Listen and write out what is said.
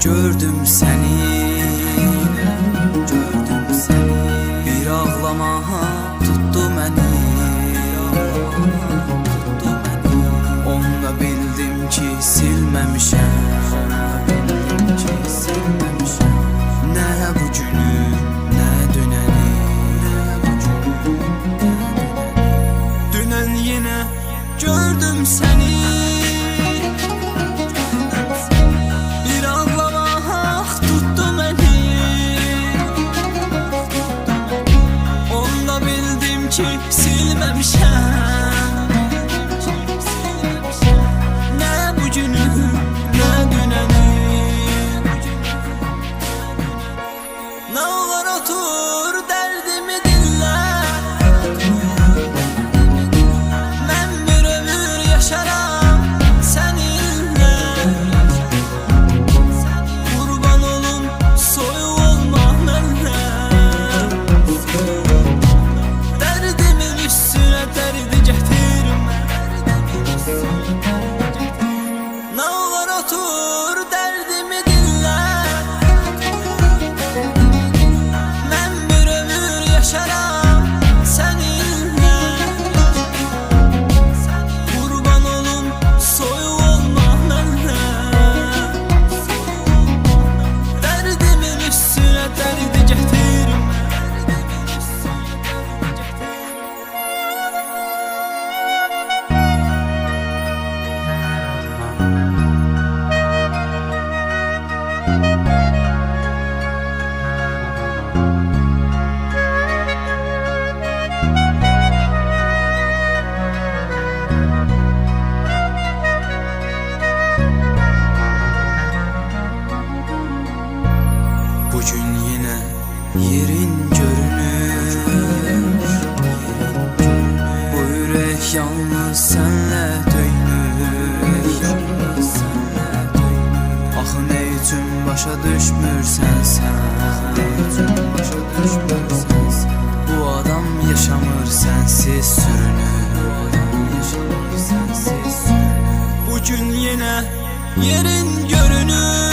Gördüm seni, bir ağlama tuttu məni. Onunla bildim ki silməmişəm, nə bu günü, nə dünəni. Dünən yenə gördüm səni, silməmişəm, nə bu günü, nə dünəni. Nə olar otur dərdimi dinlə, mən bir ömür yaşaram səninlə. Qurban olum soyuq olma mənlə, nə olar otur dərdimi dinlə, mən bir ömür yaşaram səninlə. Qurban olum soyuq olma mənlə, dərdimin üstünə dərdi gətirmə. Bugün yine yerin görünür, bu yürek yalnız senle döynür. Ah ne üçün başa düşmürsən sən, bu adam yaşamır sensiz sürünür. Bugün yine yerin görünür,